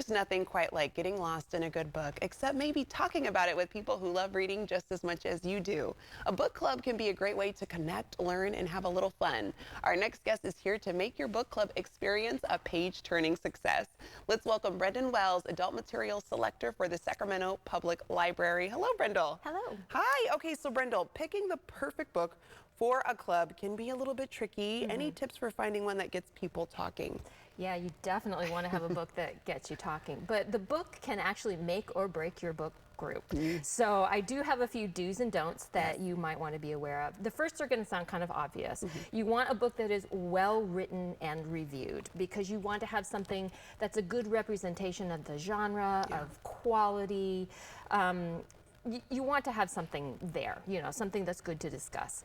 There's nothing quite like getting lost in a good book, except maybe talking about it with people who love reading just as much as you do. A book club can be a great way to connect, learn, and have a little fun. Our next guest is here to make your book club experience a page-turning success. Let's welcome Brendan Wells, Adult Material Selector for the Sacramento Public Library. Hello, Brendel. Hello. Hi. Okay, so Brendel, picking the perfect book for a club can be a little bit tricky. Any tips for finding one that gets people talking? Yeah, you definitely want to have a book that gets you talking, but the book can actually make or break your book group. So I do have a few do's and don'ts that you might want to be aware of. The first are going to sound kind of obvious. You want a book that is well written and reviewed, because you want to have something that's a good representation of the genre, of quality. You want to have something there, you know, something that's good to discuss.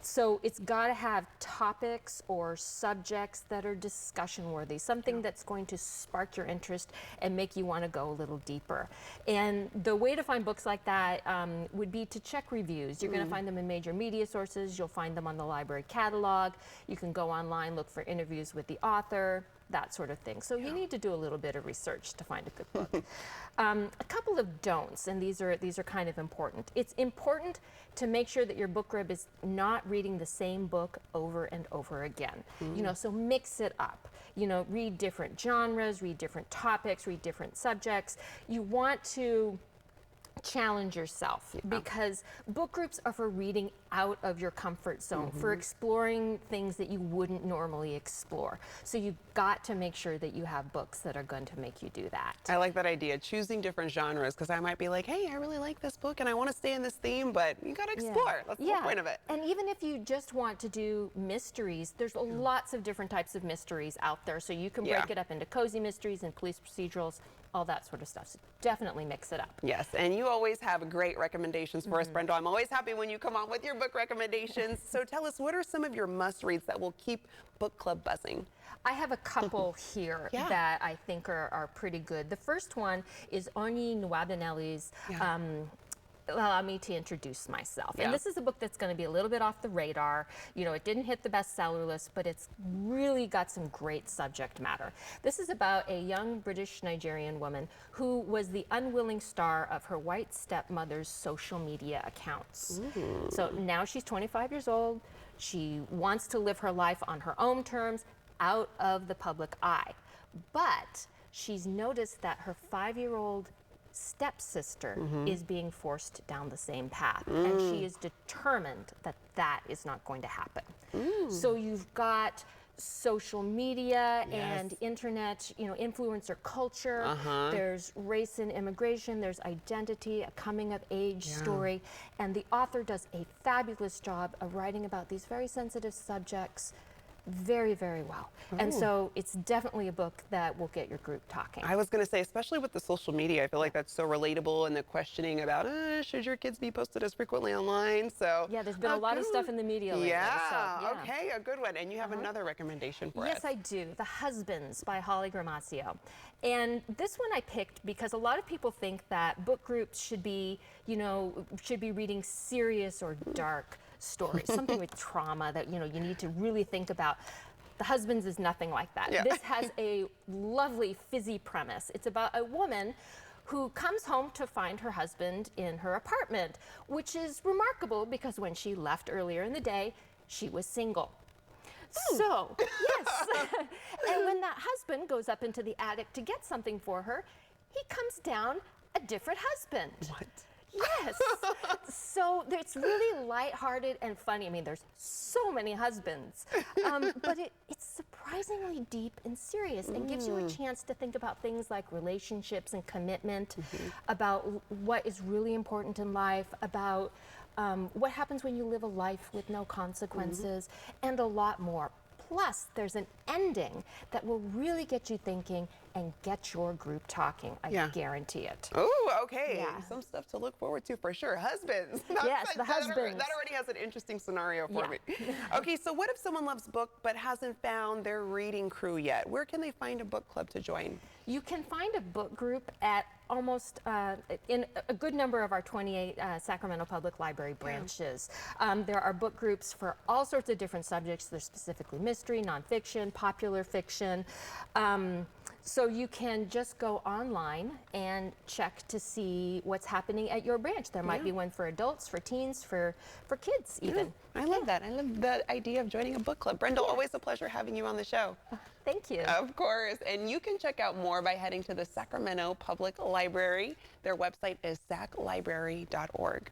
So it's got to have topics or subjects that are discussion worthy, something that's going to spark your interest and make you want to go a little deeper. And the way to find books like that would be to check reviews. You're going to find them in major media sources. You'll find them on the library catalog. You can go online, look for interviews with the author, that sort of thing. So you need to do a little bit of research to find a good book. A couple of don'ts, and these are kind of important. It's important to make sure that your book group is not reading the same book over and over again. You know, so mix it up. You know, read different genres, read different topics, read different subjects. You want to challenge yourself, because book groups are for reading out of your comfort zone, for exploring things that you wouldn't normally explore. So you've got to make sure that you have books that are going to make you do that. I like that idea, choosing different genres, because I might be like, hey, I really like this book and I want to stay in this theme, but you got to explore. That's the whole point of it. And even if you just want to do mysteries, there's lots of different types of mysteries out there. So you can break it up into cozy mysteries and police procedurals, all that sort of stuff. So definitely mix it up. Yes, and you always have great recommendations for us, Brenda. I'm always happy when you come on with your book recommendations. So tell us, what are some of your must-reads that will keep book club buzzing? I have a couple here that I think are pretty good. The first one is Onyi Nwabineli's Allow Me to Introduce Myself. And this is a book that's going to be a little bit off the radar. You know, it didn't hit the bestseller list, but it's really got some great subject matter. This is about a young British Nigerian woman who was the unwilling star of her white stepmother's social media accounts. So now she's 25 years old. She wants to live her life on her own terms, out of the public eye. But she's noticed that her 5-year-old stepsister is being forced down the same path, and she is determined that that is not going to happen. So you've got social media and internet, you know, influencer culture. There's race and immigration, there's identity, a coming of age story, and the author does a fabulous job of writing about these very sensitive subjects very, very well. And so it's definitely a book that will get your group talking. I was going to say, especially with the social media, I feel like that's so relatable, and the questioning about, should your kids be posted as frequently online? So yeah, there's been a lot of stuff in the media lately. Okay, a good one. And you have another recommendation for us. Yes, I do. The Husbands by Holly Gramazio. And this one I picked because a lot of people think that book groups should be, you know, should be reading serious or dark stories, something with trauma that, you know, you need to really think about. The Husbands is nothing like that. This has a lovely fizzy premise. It's about a woman who comes home to find her husband in her apartment, which is remarkable because when she left earlier in the day, she was single. So, yes. And when that husband goes up into the attic to get something for her, he comes down a different husband. What? Yes. So it's really lighthearted and funny. I mean, there's so many husbands, but it's surprisingly deep and serious, and gives you a chance to think about things like relationships and commitment, about what is really important in life, about what happens when you live a life with no consequences, and a lot more. Plus, there's an ending that will really get you thinking and get your group talking. I guarantee it. Oh, okay. Some stuff to look forward to for sure. Husbands. Yes, the husbands. That already has an interesting scenario for me. Okay, so what if someone loves book but hasn't found their reading crew yet? Where can they find a book club to join? You can find a book group at almost in a good number of our 28 Sacramento Public Library branches. There are book groups for all sorts of different subjects. There's specifically mystery, nonfiction, popular fiction. So you can just go online and check to see what's happening at your branch. There might be one for adults, for teens, for kids even. I love that. I love the idea of joining a book club. Brenda, always a pleasure having you on the show. Thank you. Of course. And you can check out more by heading to the Sacramento Public Library. Their website is saclibrary.org.